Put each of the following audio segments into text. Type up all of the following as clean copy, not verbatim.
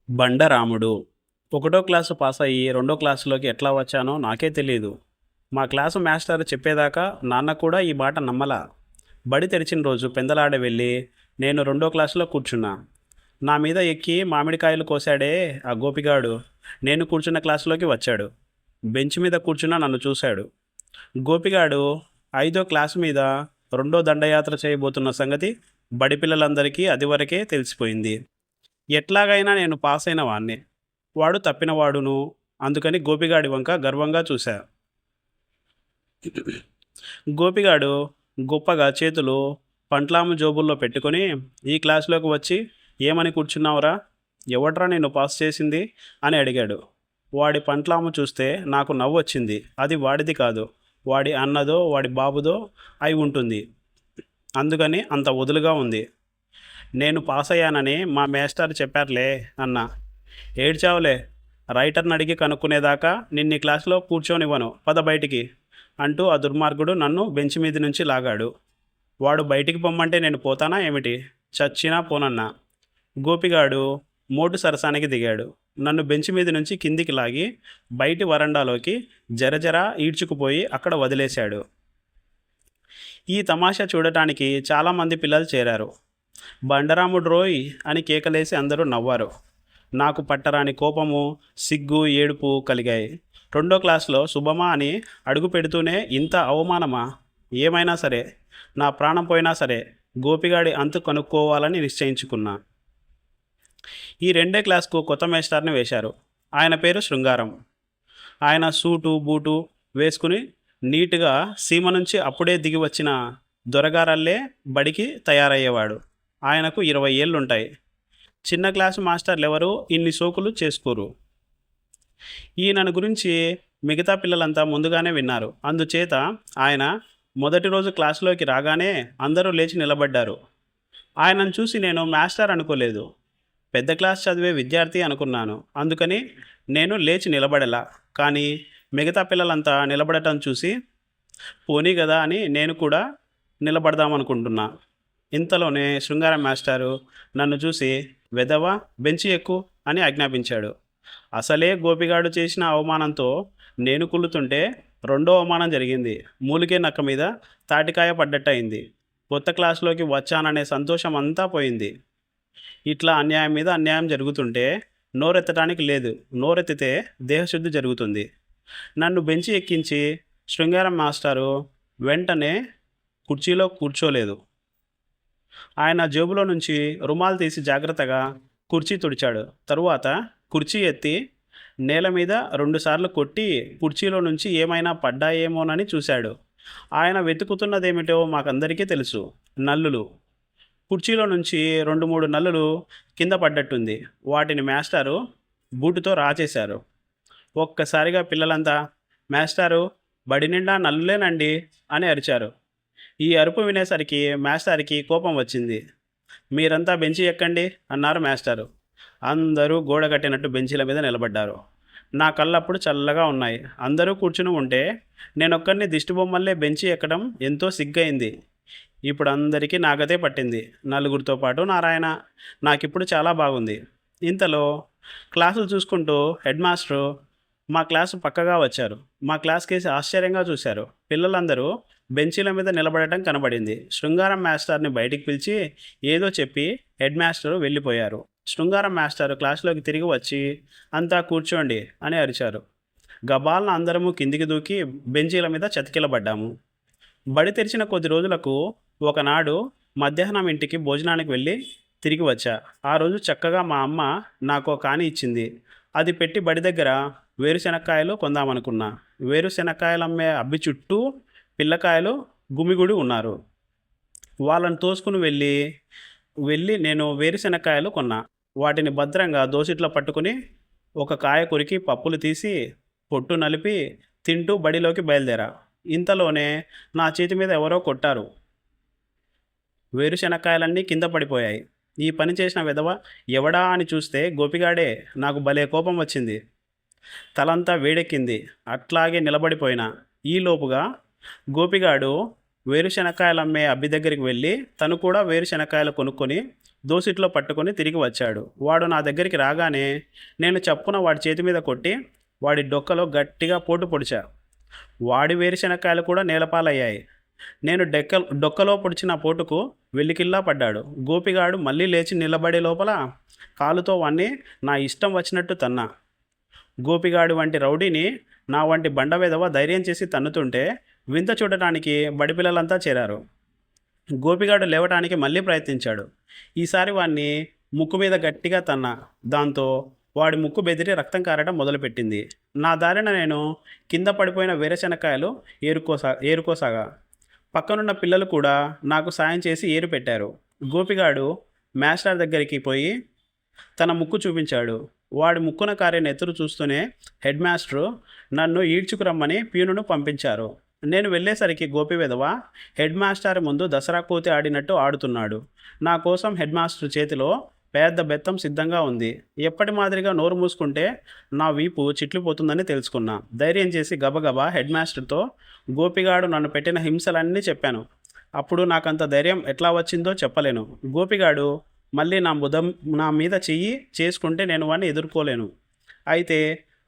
బండరాముడు. ఒకటో క్లాసు పాసయ్యి రెండో క్లాసులోకి ఎట్లా వచ్చానో నాకే తెలీదు. మా క్లాసు మాస్టారు చెప్పేదాకా నాన్న కూడా ఈ మాట నమ్మలా. బడి తెరిచిన రోజు పెందలాడ వెళ్ళి నేను రెండో క్లాసులో కూర్చున్నా. నా మీద ఎక్కి మామిడికాయలు కోసాడే ఆ గోపిగాడు నేను కూర్చున్న క్లాసులోకి వచ్చాడు. బెంచ్ మీద కూర్చున్న నన్ను చూశాడు. గోపిగాడు ఐదో క్లాసు మీద రెండో దండయాత్ర చేయబోతున్న సంగతి బడి పిల్లలందరికీ అదివరకే తెలిసిపోయింది. ఎట్లాగైనా నేను పాస్ అయిన వాణ్ణి, వాడు తప్పినవాడును. అందుకని గోపిగాడి వంక గర్వంగా చూశా. గోపిగాడు గొప్పగా చేతులు పంట్లాము జోబుల్లో పెట్టుకొని ఈ క్లాసులోకి వచ్చి ఏమని కూర్చున్నావురా, ఎవడ్రా నిన్ను పాస్ చేసింది అని అడిగాడు. వాడి పంట్లాము చూస్తే నాకు నవ్వు వచ్చింది. అది వాడిది కాదు, వాడి అన్నదో వాడి బాబుదో అయి ఉంటుంది. అందుకని అంత వదులుగా ఉంది. నేను పాస్ అయ్యానని మా మేస్టర్ చెప్పారులే అన్నా. ఏడ్చావులే, రైటర్ని అడిగి కనుక్కునేదాకా నిన్ని క్లాస్లో కూర్చోనివ్వను, పద బయటికి అంటూ ఆ దుర్మార్గుడు నన్ను బెంచ్ మీద నుంచి లాగాడు. వాడు బయటికి పొమ్మంటే నేను పోతానా ఏమిటి? చచ్చినా పోనన్నా. గోపిగాడు మోటు సరసానికి దిగాడు. నన్ను బెంచ్ మీద నుంచి కిందికి లాగి బయటి వరండాలోకి జరజర ఈడ్చుకుపోయి అక్కడ వదిలేశాడు. ఈ తమాషా చూడటానికి చాలామంది పిల్లలు చేరారు. బండరాముడు రోయ్ అని కేకలేసి అందరూ నవ్వారు. నాకు పట్టరాని కోపము, సిగ్గు, ఏడుపు కలిగాయి. రెండో క్లాసులో శుభమా అని అడుగు పెడుతూనే ఇంత అవమానమా? ఏమైనా సరే, నా ప్రాణం పోయినా సరే గోపిగాడి అంతు కనుక్కోవాలని నిశ్చయించుకున్నా. ఈ రెండే క్లాస్కు కొత్త మేస్టార్ని వేశారు. ఆయన పేరు శృంగారం. ఆయన సూటు బూటు వేసుకుని నీట్గా సీమ నుంచి అప్పుడే దిగి వచ్చిన దొరగారల్లే బడికి తయారయ్యేవాడు. ఆయనకు 20 ఏళ్ళుంటాయి. చిన్న క్లాసు మాస్టర్లు ఎవరు ఇన్ని సోకులు చేసుకోరు. ఈయనను గురించి మిగతా పిల్లలంతా ముందుగానే విన్నారు. అందుచేత ఆయన మొదటి రోజు క్లాసులోకి రాగానే అందరూ లేచి నిలబడ్డారు. ఆయనను చూసి నేను మాస్టర్ అనుకోలేదు, పెద్ద క్లాస్ చదివే విద్యార్థి అనుకున్నాను. అందుకని నేను లేచి నిలబడలా. కానీ మిగతా పిల్లలంతా నిలబడటం చూసి పోనీ కదా అని నేను కూడా నిలబడదామనుకుంటున్నా. ఇంతలోనే శృంగారం మాస్టారు నన్ను చూసి వెదవా బెంచి ఎక్కు అని ఆజ్ఞాపించాడు. అసలే గోపిగాడు చేసిన అవమానంతో నేను కుళ్ళుతుంటే రెండో అవమానం జరిగింది. మూలికే నక్క మీద తాటికాయ పడ్డట్టయింది. కొత్త క్లాసులోకి వచ్చాననే సంతోషం అంతా పోయింది. ఇట్లా అన్యాయం మీద అన్యాయం జరుగుతుంటే నోరెత్తడానికి లేదు. నోరెత్తితే దేహశుద్ధి జరుగుతుంది. నన్ను బెంచి ఎక్కించి శృంగారం మాస్టారు వెంటనే కుర్చీలో కూర్చోలేదు. ఆయన జేబులో నుంచి రుమాలు తీసి జాగ్రత్తగా కుర్చీ తుడిచాడు. తరువాత కుర్చీ ఎత్తి నేల మీద 2 సార్లు కొట్టి కుర్చీలో నుంచి ఏమైనా పడ్డాయేమోనని చూశాడు. ఆయన వెతుకుతున్నదేమిటో మాకందరికీ తెలుసు, నల్లులు. కుర్చీలో నుంచి 2-3 నల్లులు కింద పడ్డట్టుంది. వాటిని మాస్టారు బూటుతో రాచేశారు. ఒక్కసారిగా పిల్లలంతా మాస్టారు బడి నిండా నల్లులేనండి అని అరిచారు. ఈ అరుపు వినేసరికి మాస్టర్కి కోపం వచ్చింది. మీరంతా బెంచి ఎక్కండి అన్నారు మాస్టారు. అందరూ గోడ కట్టినట్టు బెంచీల మీద నిలబడ్డారు. నా కళ్ళప్పుడు చల్లగా ఉన్నాయి. అందరూ కూర్చుని ఉంటే నేనొక్కడిని దిష్టిబొమ్మల్లే బెంచి ఎక్కడం ఎంతో సిగ్గయింది. ఇప్పుడు అందరికీ నాగతే పట్టింది, నలుగురితో పాటు నారాయణ. నాకిప్పుడు చాలా బాగుంది. ఇంతలో క్లాసులు చూసుకుంటూ హెడ్ మాస్టరు మా క్లాసు పక్కగా వచ్చారు. మా క్లాస్ కేసి ఆశ్చర్యంగా చూశారు. పిల్లలందరూ బెంచీల మీద నిలబడటం కనబడింది. శృంగారం మాస్టర్ని బయటికి పిలిచి ఏదో చెప్పి హెడ్ మాస్టరు వెళ్ళిపోయారు. శృంగారం మాస్టరు క్లాసులోకి తిరిగి వచ్చి అంతా కూర్చోండి అని అరిచారు. గబాల్న అందరము కిందికి దూకి బెంచీల మీద చతికిలబడ్డాము. బడి తెరిచిన కొద్ది రోజులకు ఒకనాడు మధ్యాహ్నం ఇంటికి భోజనానికి వెళ్ళి తిరిగి వచ్చా. ఆ రోజు చక్కగా మా అమ్మ నాకు కాని ఇచ్చింది. అది పెట్టి బడి దగ్గర వేరుశెనక్కాయలు కొందామనుకున్నా. వేరుశెనక్కాయలు అమ్మే అబ్బి చుట్టూ పిల్లకాయలు గుమిగుడి ఉన్నారు. వాళ్ళని తోసుకుని వెళ్ళి నేను వేరుశెనక్కాయలు కొన్నా. వాటిని భద్రంగా దోసిట్లో పట్టుకుని ఒక కాయ కొరికి పప్పులు తీసి పొట్టు నలిపి తింటూ బడిలోకి బయలుదేరా. ఇంతలోనే నా చేతి మీద ఎవరో కొట్టారు. వేరుశెనక్కాయలన్నీ కింద పడిపోయాయి. ఈ పని చేసిన విధవ ఎవడా అని చూస్తే గోపిగాడే. నాకు భలే కోపం వచ్చింది. తలంతా వేడెక్కింది. అట్లాగే నిలబడిపోయినా. ఈలోపుగా గోపిగాడు వేరుశెనక్కాయలు అమ్మే అబ్బి దగ్గరికి వెళ్ళి తను కూడా వేరుశెనక్కాయలు కొనుక్కొని దోసిట్లో పట్టుకొని తిరిగి వచ్చాడు. వాడు నా దగ్గరికి రాగానే నేను చప్పున వాడి చేతి మీద కొట్టి వాడి డొక్కలో గట్టిగా పోటు పొడిచా. వాడి వేరుశనక్కాయలు కూడా నేలపాలయ్యాయి. నేను డొక్కలో పొడిచిన పోటుకు వెల్లికిల్లా పడ్డాడు. గోపిగాడు మళ్ళీ లేచి నిలబడే లోపల కాలుతో వాణ్ణి నా ఇష్టం వచ్చినట్టు తన్నా. గోపిగాడు వంటి రౌడీని నా వంటి బండవెదవ ధైర్యం చేసి తన్నుతుంటే వింత చూడటానికి బడిపిల్లలంతా చేరారు. గోపిగాడు లేవటానికి మళ్ళీ ప్రయత్నించాడు. ఈసారి వాణ్ణి ముక్కు మీద గట్టిగా తన్నా. దాంతో వాడి ముక్కు బెదిరి రక్తం కారడం మొదలుపెట్టింది. నా దారిన నేను కింద పడిపోయిన వేరుశనక్కాయలు ఏరుకోసాగా. పక్కనున్న పిల్లలు కూడా నాకు సాయం చేసి ఏరు పెట్టారు. గోపిగాడు మాస్టర్ దగ్గరికి పోయి తన ముక్కు చూపించాడు. వాడి ముక్కున కారే నెత్తురు చూస్తూనే హెడ్ మాస్టరు నన్ను ఈడ్చుకురమ్మని ప్యూనును పంపించారు. నేను వెళ్ళేసరికి గోపి వెధవ హెడ్ మాస్టర్ ముందు దసరా కోతి ఆడినట్టు ఆడుతున్నాడు. నా కోసం హెడ్ మాస్టర్ చేతిలో పెద్ద బెత్తం సిద్ధంగా ఉంది. ఎప్పటి మాదిరిగా నోరు మూసుకుంటే నా వీపు చిట్లిపోతుందని తెలుసుకున్నా. ధైర్యం చేసి గబగబా హెడ్ మాస్టర్తో గోపిగాడు నన్ను పెట్టిన హింసలన్నీ చెప్పాను. అప్పుడు నాకంత ధైర్యం ఎట్లా వచ్చిందో చెప్పలేను. గోపిగాడు మళ్ళీ నా మీద చెయ్యి చేసుకుంటే నేను వాడిని ఎదుర్కోలేను. అయితే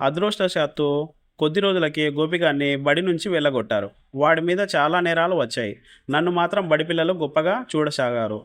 అదృష్టవశాత్తు కొద్ది రోజులకి గోపిగాడిని బడి నుంచి వెళ్ళగొట్టారు. వాడి మీద చాలా నేరాలు వచ్చాయి. నన్ను మాత్రం బడి పిల్లలు గొప్పగా చూడసాగారు.